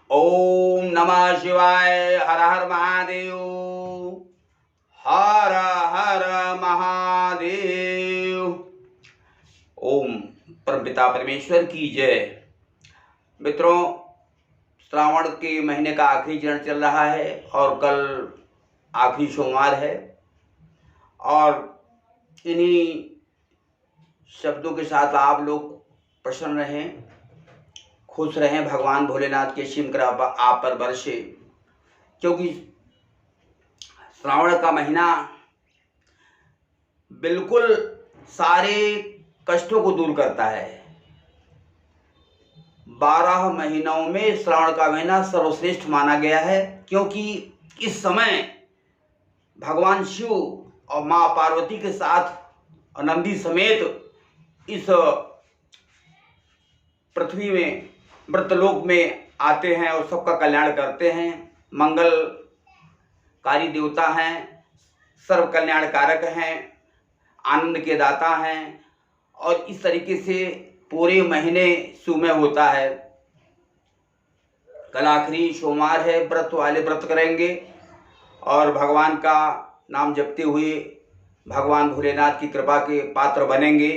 ओम नमः शिवाय। हर हर महादेव। हर हर महादेव। ओम परमपिता परमेश्वर की जय। मित्रों, श्रावण के महीने का आखिरी चरण चल रहा है और कल आखिरी सोमवार है। और इन्हीं शब्दों के साथ आप लोग प्रसन्न रहें, खुश रहें। भगवान भोलेनाथ के असीम कृपा आप पर बरसे, क्योंकि श्रावण का महीना बिल्कुल सारे कष्टों को दूर करता है। 12 महीनों में श्रावण का महीना सर्वश्रेष्ठ माना गया है, क्योंकि इस समय भगवान शिव और माँ पार्वती के साथ और नंदी समेत इस पृथ्वी में मृतलोक में आते हैं और सबका कल्याण करते हैं। मंगलकारी देवता हैं, सर्व कल्याणकारक हैं, आनंद के दाता हैं। और इस तरीके से पूरे महीने सुमय होता है। कल आखिरी सोमवार है, व्रत वाले व्रत करेंगे और भगवान का नाम जपते हुए भगवान भोलेनाथ की कृपा के पात्र बनेंगे।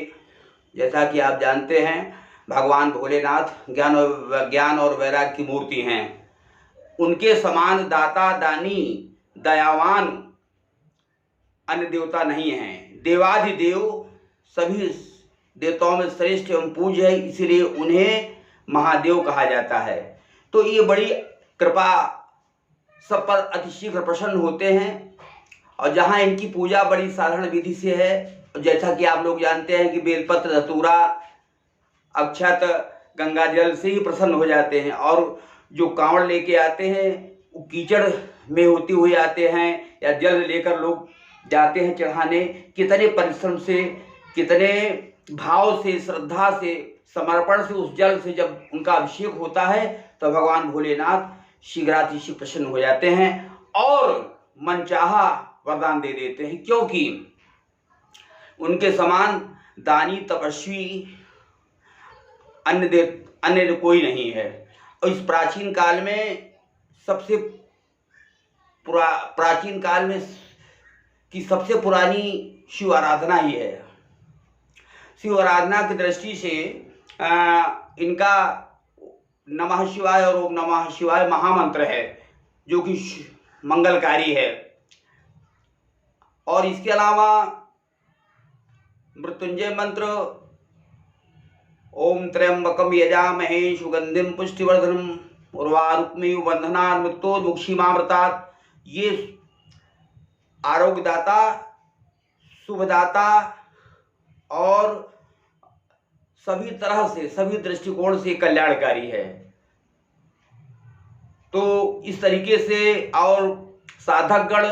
जैसा कि आप जानते हैं, भगवान भोलेनाथ ज्ञान और वैराग्य की मूर्ति हैं। उनके समान दाता दानी दयावान अन्य देवता नहीं हैं। देवाधिदेव सभी देवताओं में श्रेष्ठ एवं पूज्य है, इसीलिए उन्हें महादेव कहा जाता है। तो ये बड़ी कृपा सब पर अतिशीघ्र प्रसन्न होते हैं। और जहाँ इनकी पूजा बड़ी साधारण विधि से है, जैसा कि आप लोग जानते हैं कि बेलपत्र धतूरा अक्षत गंगा जल से ही प्रसन्न हो जाते हैं। और जो कांवड़ लेके आते हैं वो कीचड़ में होते हुए आते हैं, या जल लेकर लोग जाते हैं चढ़ाने। कितने परिश्रम से, कितने भाव से, श्रद्धा से, समर्पण से उस जल से जब उनका अभिषेक होता है तो भगवान भोलेनाथ शीघ्रातिशीघ्र प्रसन्न हो जाते हैं और मनचाहा वरदान दे देते हैं, क्योंकि उनके समान दानी तपस्वी अन्य कोई नहीं है। और इस प्राचीन काल में सबसे प्राचीन काल में की सबसे पुरानी शिव आराधना ही है। शिव आराधना की दृष्टि से इनका नमः शिवाय और ओम नमः शिवाय महामंत्र है, जो कि मंगलकारी है। और इसके अलावा मृत्युंजय मंत्र, ओम त्र्यंबकम यजामहे सुगंधिम पुष्टिवर्धनम उर्वारुकमेव बंधनान् मृत्योर्मुक्षीमामृतात्, ये आरोग्यदाता, शुभदाता और सभी तरह से, सभी दृष्टिकोण से कल्याणकारी है। तो इस तरीके से और साधकगण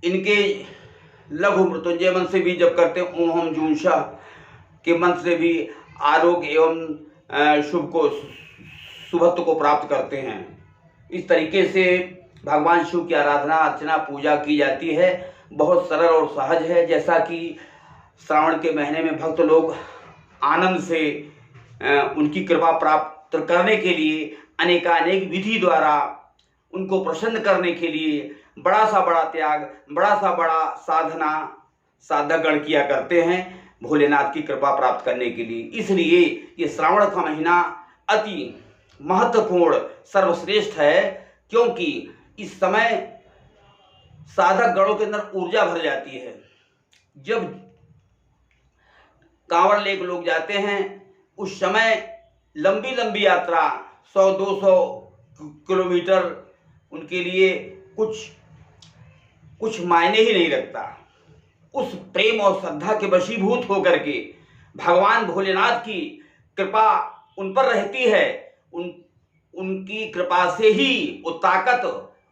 इनके लघु मृत्युंजय मंत्र से भी जप करते हैं। ओम हम जूंशा के मंत्र से भी आरोग्य एवं शुभत्व को प्राप्त करते हैं। इस तरीके से भगवान शिव की आराधना, अर्चना, पूजा की जाती है। बहुत सरल और सहज है। जैसा कि श्रावण के महीने में भक्त लोग आनंद से उनकी कृपा प्राप्त करने के लिए अनेकानेक विधि द्वारा उनको प्रसन्न करने के लिए बड़ा सा बड़ा त्याग, बड़ा सा बड़ा साधना साधकगण किया करते हैं भोलेनाथ की कृपा प्राप्त करने के लिए। इसलिए ये श्रावण का महीना अति महत्वपूर्ण, सर्वश्रेष्ठ है, क्योंकि इस समय साधक गणों के अंदर ऊर्जा भर जाती है। जब कांवड़ लेकर लोग जाते हैं उस समय लंबी लंबी यात्रा 100-200 किलोमीटर उनके लिए कुछ मायने ही नहीं रखता। उस प्रेम और श्रद्धा के वशीभूत होकर के भगवान भोलेनाथ की कृपा उन पर रहती है। उनकी कृपा से ही वो ताकत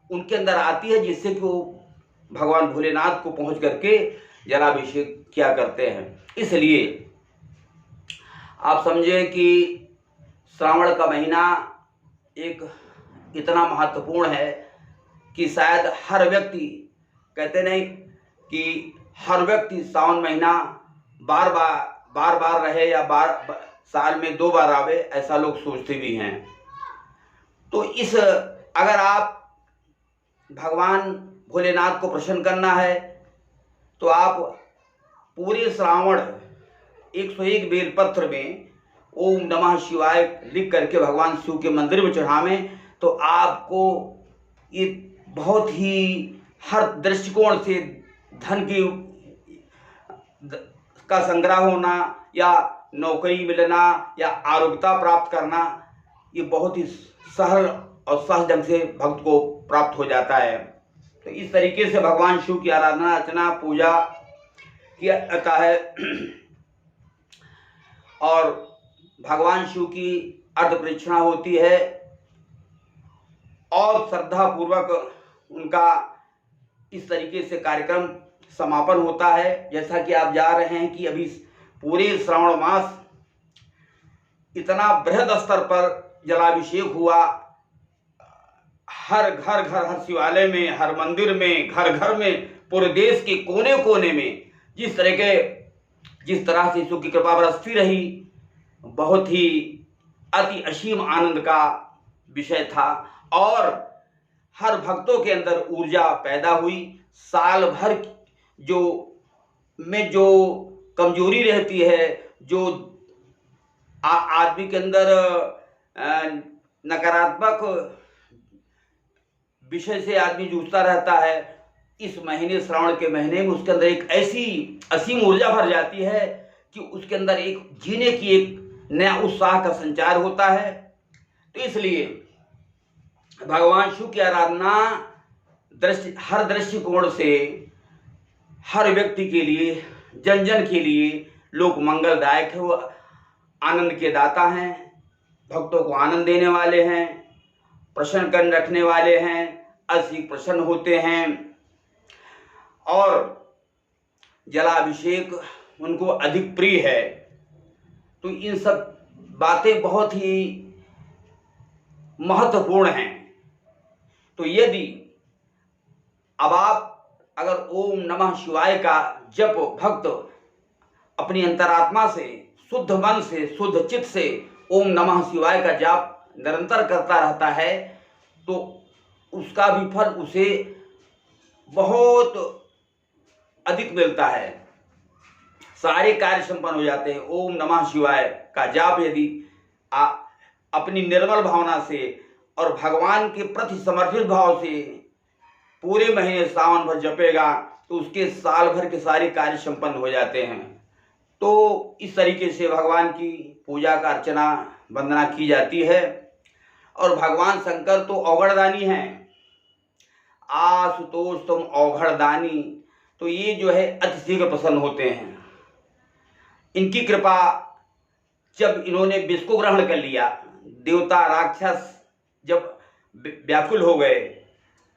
उनके अंदर आती है, जिससे कि वो भगवान भोलेनाथ को पहुंच करके जलाभिषेक किया करते हैं। इसलिए आप समझें कि श्रावण का महीना एक इतना महत्वपूर्ण है कि शायद हर व्यक्ति, कहते नहीं कि हर व्यक्ति सावन महीना बार बार रहे या साल में 2 बार आवे, ऐसा लोग सोचते भी हैं। तो इस अगर आप भगवान भोलेनाथ को प्रसन्न करना है तो आप पूरे श्रावण 101 बेलपत्र में ओम नमः शिवाय लिख करके भगवान शिव के मंदिर में चढ़ावें, तो आपको ये बहुत ही हर दृष्टिकोण से धन की का संग्रह होना या नौकरी मिलना या आरोग्यता प्राप्त करना, ये बहुत ही सरल और सहज ढंग से भक्त को प्राप्त हो जाता है। तो इस तरीके से भगवान शिव की आराधना अर्चना पूजा किया जाता है और भगवान शिव की अर्ध परीक्षणा होती है और श्रद्धा पूर्वक उनका इस तरीके से कार्यक्रम समापन होता है। जैसा कि आप जा रहे हैं कि अभी पूरे श्रावण मास इतना बृहद स्तर पर जलाभिषेक हुआ, हर घर हर शिवालय में, हर मंदिर में, घर घर में, पूरे देश के कोने कोने में जिस तरह से शिव की कृपा बरसती रही, बहुत ही अति असीम आनंद का विषय था और हर भक्तों के अंदर ऊर्जा पैदा हुई। साल भर जो कमजोरी रहती है, जो आदमी के अंदर नकारात्मक विषय से आदमी जूझता रहता है, इस महीने श्रावण के महीने में उसके अंदर एक ऐसी असीम ऊर्जा भर जाती है कि उसके अंदर एक जीने की एक नया उत्साह का संचार होता है। तो इसलिए भगवान शिव की आराधना हर दृष्टिकोण से हर व्यक्ति के लिए, जन जन के लिए लोक मंगलदायक है। वो आनंद के दाता हैं, भक्तों को आनंद देने वाले हैं, प्रसन्न कर रखने वाले हैं, अधिक प्रसन्न होते हैं और जलाभिषेक उनको अधिक प्रिय है। तो इन सब बातें बहुत ही महत्वपूर्ण हैं। तो यदि अब आप अगर ओम नमः शिवाय का जप भक्त अपनी अंतरात्मा से, शुद्ध मन से, शुद्ध चित्त से ओम नमः शिवाय का जाप निरंतर करता रहता है तो उसका भी फल उसे बहुत अधिक मिलता है, सारे कार्य संपन्न हो जाते हैं। ओम नमः शिवाय का जाप यदि अपनी निर्मल भावना से और भगवान के प्रति समर्पित भाव से पूरे महीने सावन भर जपेगा तो उसके साल भर के सारे कार्य संपन्न हो जाते हैं। तो इस तरीके से भगवान की पूजा का अर्चना वंदना की जाती है और भगवान शंकर तो औघड़दानी हैं। आशुतोष तुम औघड़दानी, तो ये जो है अति शीघ्र प्रसन्न होते हैं। इनकी कृपा जब इन्होंने विष को ग्रहण कर लिया, देवता राक्षस जब व्याकुल हो गए,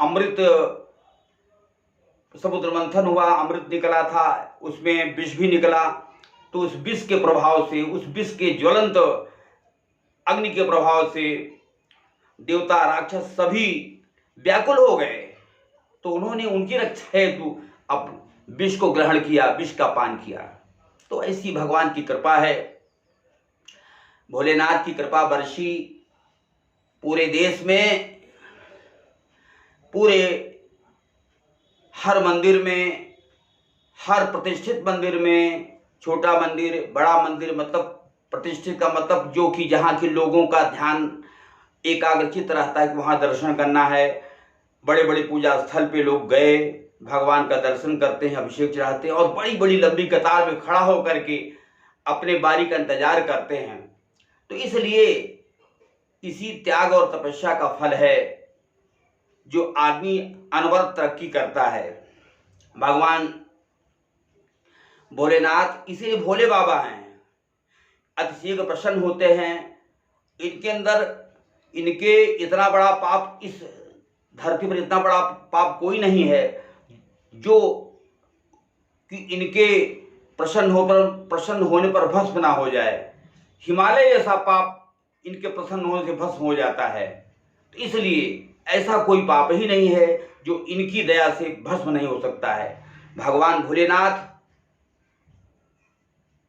अमृत समुद्र मंथन हुआ, अमृत निकला था, उसमें विष भी निकला, तो उस विष के प्रभाव से, उस विष के ज्वलंत अग्नि के प्रभाव से देवता राक्षस सभी व्याकुल हो गए। तो उन्होंने उनकी रक्षा हेतु अब विष को ग्रहण किया, विष का पान किया। तो ऐसी भगवान की कृपा है, भोलेनाथ की कृपा बरसी पूरे देश में, पूरे हर मंदिर में, हर प्रतिष्ठित मंदिर में, छोटा मंदिर बड़ा मंदिर, मतलब प्रतिष्ठित का मतलब जो कि जहाँ के लोगों का ध्यान एकाग्रचित रहता है कि वहाँ दर्शन करना है। बड़े बड़े पूजा स्थल पे लोग गए, भगवान का दर्शन करते हैं, अभिषेक चढ़ाते हैं और बड़ी बड़ी लंबी कतार में खड़ा होकर के अपने बारी का इंतजार करते हैं। तो इसलिए इसी त्याग और तपस्या का फल है जो आदमी अनवरत तरक्की करता है। भगवान भोलेनाथ इसलिए भोले बाबा हैं, अतिशीघ्र प्रसन्न होते हैं। इनके अंदर इनके इतना बड़ा पाप, इस धरती पर इतना बड़ा पाप कोई नहीं है जो कि इनके प्रसन्न होने पर भस्म ना हो जाए। हिमालय जैसा पाप इनके प्रसन्न होने से भस्म हो जाता है। तो इसलिए ऐसा कोई पाप ही नहीं है जो इनकी दया से भस्म नहीं हो सकता है। भगवान भोलेनाथ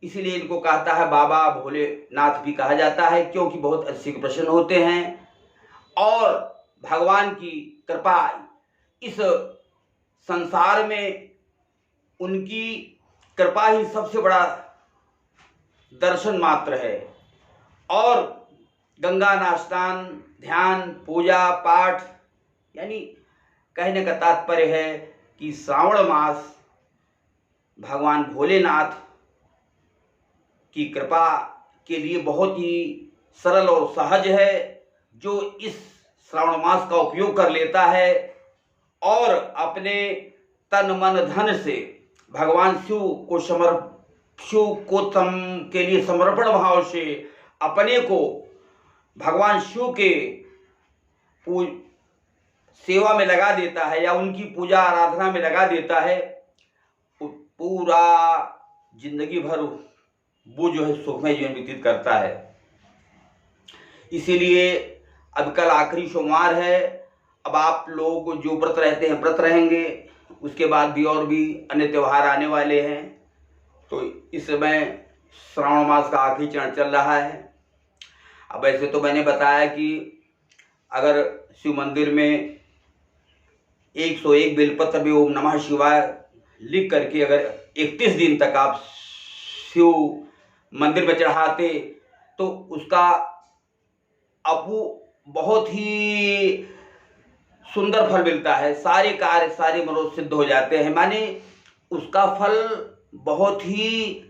इसीलिए इनको कहता है बाबा भोलेनाथ भी कहा जाता है, क्योंकि बहुत अच्छे प्रसन्न होते हैं और भगवान की कृपा इस संसार में उनकी कृपा ही सबसे बड़ा दर्शन मात्र है। और गंगा स्नान, ध्यान, पूजा पाठ, यानी कहने का तात्पर्य है कि श्रावण मास भगवान भोलेनाथ की कृपा के लिए बहुत ही सरल और सहज है। जो इस श्रावण मास का उपयोग कर लेता है और अपने तन मन धन से भगवान शिव को के लिए समर्पण भाव से अपने को भगवान शिव के सेवा में लगा देता है या उनकी पूजा आराधना में लगा देता है, पूरा जिंदगी भर वो जो है सुखमय जीवन व्यतीत करता है। इसीलिए अब कल आखिरी सोमवार है। अब आप लोग जो व्रत रहते हैं व्रत रहेंगे, उसके बाद भी और भी अन्य त्यौहार आने वाले हैं। तो इस समय श्रावण मास का आखिरी चरण चल रहा है। अब ऐसे तो मैंने बताया कि अगर शिव मंदिर में 101 बेलपत्र भी ओम नमः शिवाय लिख करके अगर 31 दिन तक आप शिव मंदिर में चढ़ाते तो उसका बहुत ही सुंदर फल मिलता है। सारे कार्य सारे मनोरथ सिद्ध हो जाते हैं, माने उसका फल बहुत ही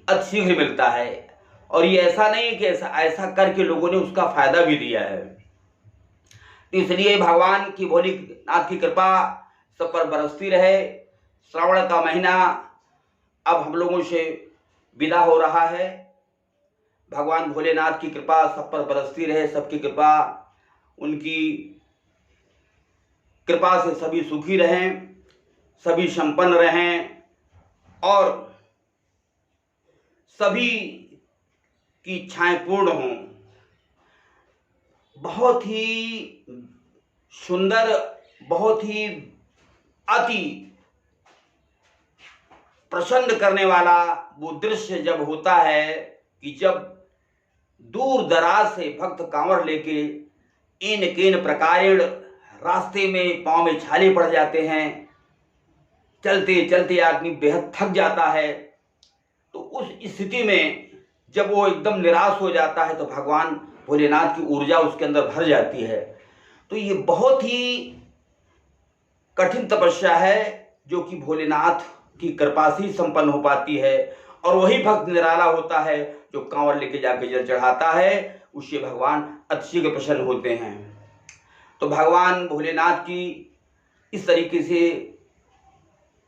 अतिशीघ्र मिलता है। और ये ऐसा नहीं कि ऐसा करके लोगों ने उसका फायदा भी लिया है। तो इसलिए भगवान की भोलेनाथ की कृपा सब पर बरसती रहे। श्रावण का महीना अब हम लोगों से विदा हो रहा है। भगवान भोलेनाथ की कृपा सब पर बरसती रहे। सबकी कृपा, उनकी कृपा से सभी सुखी रहें, सभी संपन्न रहें और सभी की इच्छाएं पूर्ण हों। बहुत ही सुंदर, बहुत ही अति प्रसन्न करने वाला वो दृश्य जब होता है कि जब दूर दराज से भक्त कांवर लेके इन केन प्रकारेण रास्ते में पांव में छाले पड़ जाते हैं, चलते चलते आदमी बेहद थक जाता है। तो उस स्थिति में जब वो एकदम निराश हो जाता है तो भगवान भोलेनाथ की ऊर्जा उसके अंदर भर जाती है। तो ये बहुत ही कठिन तपस्या है जो कि भोलेनाथ की कृपा से संपन्न हो पाती है। और वही भक्त निराला होता है जो कांवर लेके जाके जल चढ़ाता है, उससे भगवान अतिशीघ्र प्रसन्न होते हैं। तो भगवान भोलेनाथ की इस तरीके से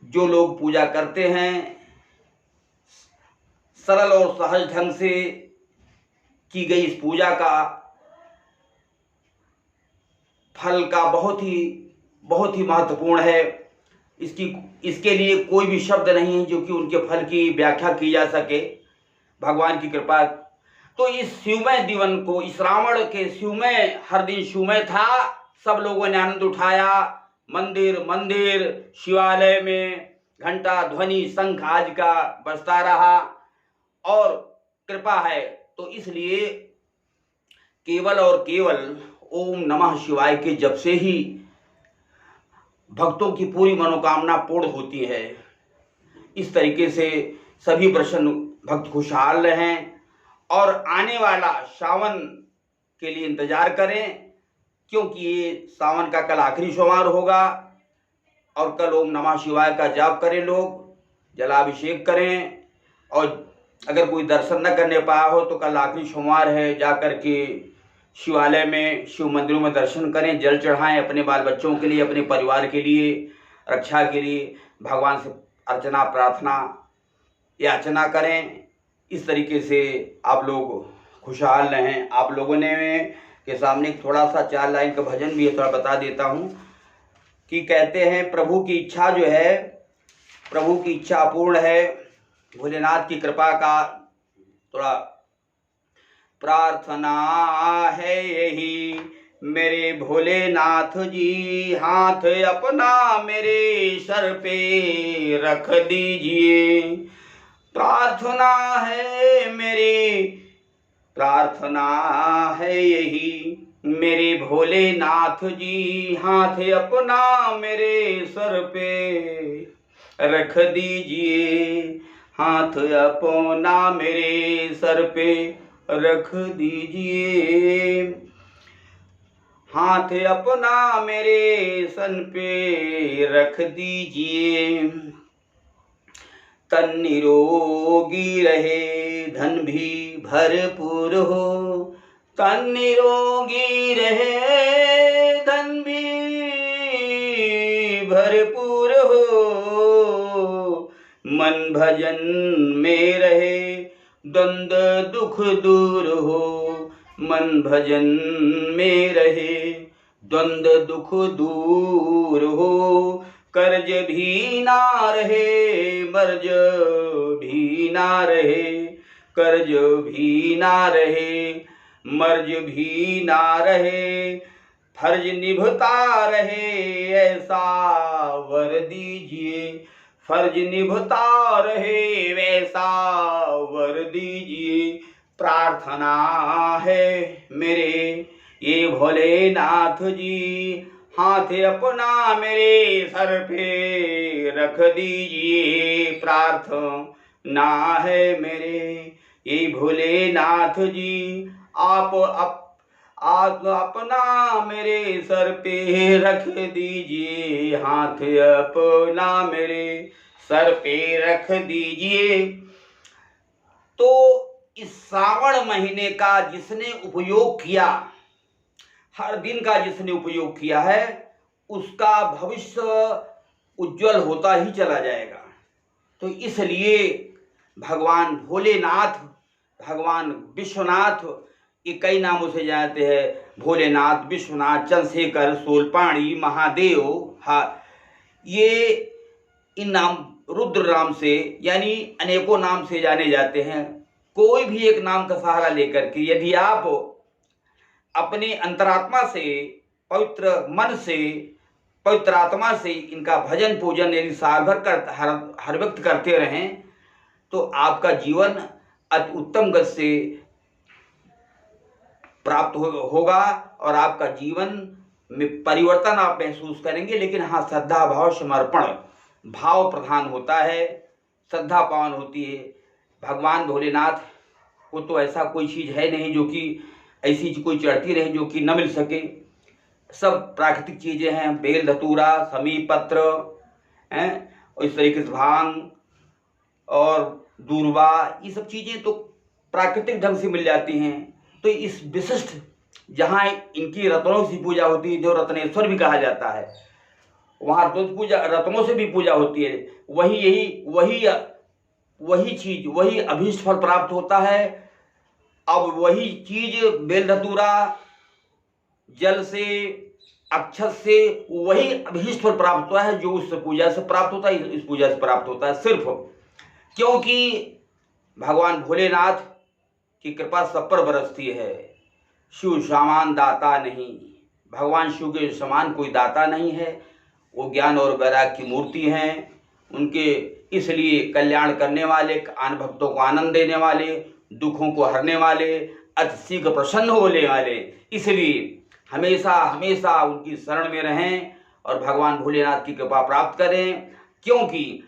जो लोग पूजा करते हैं, सरल और सहज ढंग से की गई इस पूजा का फल का बहुत ही महत्वपूर्ण है। इसके लिए कोई भी शब्द नहीं है जो कि उनके फल की व्याख्या की जा सके। भगवान की कृपा। तो इस शिवमय जीवन को, इस श्रावण के शिवमय, हर दिन शिवमय था, सब लोगों ने आनंद उठाया। मंदिर शिवालय में घंटा ध्वनि शंख आज का बजता रहा और कृपा है। तो इसलिए केवल और केवल ओम नमः शिवाय के जप से ही भक्तों की पूरी मनोकामना पूर्ण होती है। इस तरीके से सभी प्रसन्न भक्त खुशहाल रहें और आने वाला सावन के लिए इंतजार करें, क्योंकि ये सावन का कल आखिरी सोमवार होगा। और कल ओम नमः शिवाय का जाप करें, लोग जलाभिषेक करें। और अगर कोई दर्शन न करने पाया हो तो कल आखिरी सोमवार है, जा कर के शिवालय में, शिव मंदिरों में दर्शन करें, जल चढ़ाएं, अपने बाल बच्चों के लिए, अपने परिवार के लिए, रक्षा के लिए भगवान से अर्चना प्रार्थना याचना करें। इस तरीके से आप लोग खुशहाल रहें। आप लोगों ने के सामने थोड़ा सा 4 लाइन का भजन भी है, थोड़ा बता देता हूँ कि कहते हैं, प्रभु की इच्छा जो है, प्रभु की इच्छा पूर्ण है। भोलेनाथ की कृपा का थोड़ा प्रार्थना है यही, मेरे भोलेनाथ जी हाथ अपना मेरे सर पे रख दीजिए। प्रार्थना है मेरी, प्रार्थना है यही, मेरे भोलेनाथ जी हाथ अपना मेरे सर पे रख दीजिए, हाथ अपना मेरे सर पे रख दीजिए, हाथ अपना मेरे सन पे रख दीजिए। तन निरोगी रहे धन भी भरपूर हो, तन निरोगी रहे धन भी भरपूर हो, मन भजन में रहे द्वंद्व दुख दूर हो, मन भजन में रहे द्वंद्व दुख दूर हो, कर्ज भी ना रहे मर्ज भी ना रहे, कर्ज भी ना रहे मर्ज भी ना रहे, फर्ज निभता रहे ऐसा वर दीजिए, फर्ज निभता रहे वैसा वर दीजिए। प्रार्थना है मेरे ये भोलेनाथ जी, हाथ अपना मेरे सर पे रख दीजिए। प्रार्थना है मेरे ये भोलेनाथ जी, आप अपना मेरे सर पे रख दीजिए, हाथ अपना मेरे सर पे रख दीजिए। तो इस श्रावण महीने का जिसने उपयोग किया, हर दिन का जिसने उपयोग किया है, उसका भविष्य उज्जवल होता ही चला जाएगा। तो इसलिए भगवान भोलेनाथ, भगवान विश्वनाथ, ये कई नामों से जानते हैं, भोलेनाथ, विश्वनाथ, चंद्रशेखर, शूलपाणी, महादेव, ये इन नाम रुद्र नाम से यानी अनेकों नाम से जाने जाते हैं। कोई भी एक नाम का सहारा लेकर के यदि आप अपने अंतरात्मा से, पवित्र मन से, पवित्र आत्मा से इनका भजन पूजन यदि साल भर हर वक्त करते रहें, तो आपका जीवन अति उत्तम गति से प्राप्त होगा और आपका जीवन में परिवर्तन आप महसूस करेंगे। लेकिन हाँ, श्रद्धा भाव समर्पण भाव प्रधान होता है, श्रद्धा पावन होती है। भगवान भोलेनाथ को तो ऐसा कोई चीज़ है नहीं जो कि ऐसी कोई चढ़ती रहे जो कि न मिल सके। सब प्राकृतिक चीज़ें हैं, बेल धतूरा, समी पत्र हैं, और इस तरीके से भांग और दूर्वा, ये सब चीज़ें तो प्राकृतिक ढंग से मिल जाती हैं। तो इस विशिष्ट जहाँ इनकी रत्नों से पूजा होती है, जो रत्नेश्वर भी कहा जाता है, वहाँ रत्नों से भी पूजा होती है। वही चीज, वही अभीष्ट फल प्राप्त होता है। अब वही चीज बेल धतूरा, जल से, अक्षत से वही अभीष्ट फल प्राप्त होता है जो उस पूजा से प्राप्त होता है, इस पूजा से प्राप्त होता है। सिर्फ क्योंकि भगवान भोलेनाथ की कृपा सब पर बरसती है। शिव समान दाता नहीं, भगवान शिव के समान कोई दाता नहीं है। वो ज्ञान और वैराग्य की मूर्ति हैं। उनके इसलिए कल्याण करने वाले, आन भक्तों को आनंद देने वाले, दुखों को हरने वाले, अति शीघ्र प्रसन्न होने वाले, इसलिए हमेशा हमेशा उनकी शरण में रहें और भगवान भोलेनाथ की कृपा प्राप्त करें। क्योंकि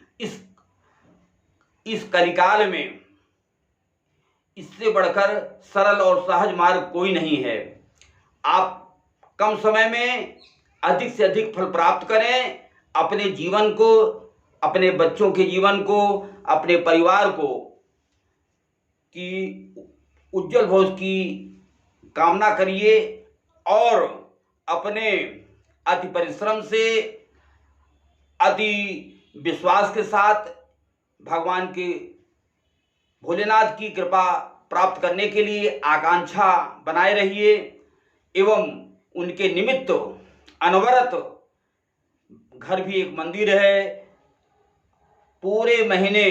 इस कलिकाल में इससे बढ़कर सरल और सहज मार्ग कोई नहीं है। आप कम समय में अधिक से अधिक फल प्राप्त करें, अपने जीवन को, अपने बच्चों के जीवन को, अपने परिवार को कि उज्जवल भविष्य की कामना करिए और अपने अति परिश्रम से, अति विश्वास के साथ भगवान के भोलेनाथ की कृपा प्राप्त करने के लिए आकांक्षा बनाए रहिए एवं उनके निमित्त अनवरत घर भी एक मंदिर है। पूरे महीने,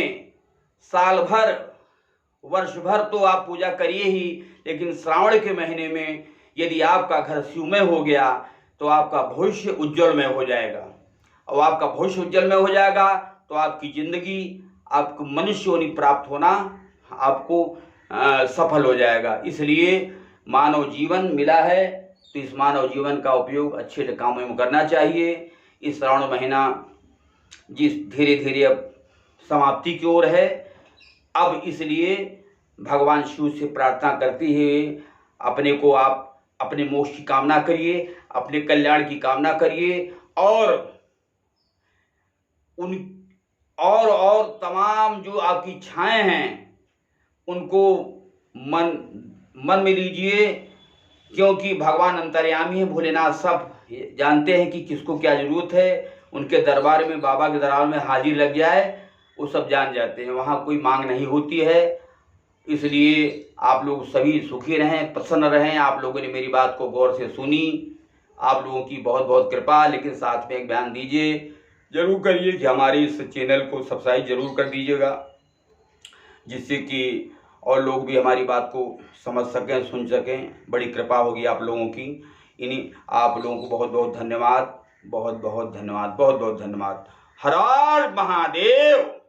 साल भर, वर्ष भर तो आप पूजा करिए ही, लेकिन श्रावण के महीने में यदि आपका घर शिवमय हो गया तो आपका भविष्य उज्जवलमय हो जाएगा। और आपका भविष्य उज्जवलमय हो जाएगा तो आपकी जिंदगी, आपको मनुष्य होनी प्राप्त होना आपको सफल हो जाएगा। इसलिए मानव जीवन मिला है तो इस मानव जीवन का उपयोग अच्छे कामों में करना चाहिए। इस श्रावण महीना जिस धीरे धीरे अब समाप्ति की ओर है, अब इसलिए भगवान शिव से प्रार्थना करते हुए अपने को आप अपने मोक्ष की कामना करिए, अपने कल्याण की कामना करिए और उन और तमाम जो आपकी इच्छाएं हैं उनको मन में लीजिए, क्योंकि भगवान अंतर्यामी है, भोलेनाथ सब जानते हैं कि किसको क्या जरूरत है। उनके दरबार में, बाबा के दरबार में हाजिर लग जाए, वो सब जान जाते हैं, वहाँ कोई मांग नहीं होती है। इसलिए आप लोग सभी सुखी रहें, प्रसन्न रहें। आप लोगों ने मेरी बात को गौर से सुनी, आप लोगों की बहुत बहुत कृपा। लेकिन साथ में एक बयान दीजिए, जरूर करिए कि हमारे इस चैनल को सब्सक्राइब जरूर कर दीजिएगा, जिससे कि और लोग भी हमारी बात को समझ सकें, सुन सकें। बड़ी कृपा होगी आप लोगों की। इन्हीं आप लोगों को बहुत बहुत धन्यवाद, बहुत बहुत धन्यवाद, बहुत बहुत धन्यवाद। हर हर महादेव।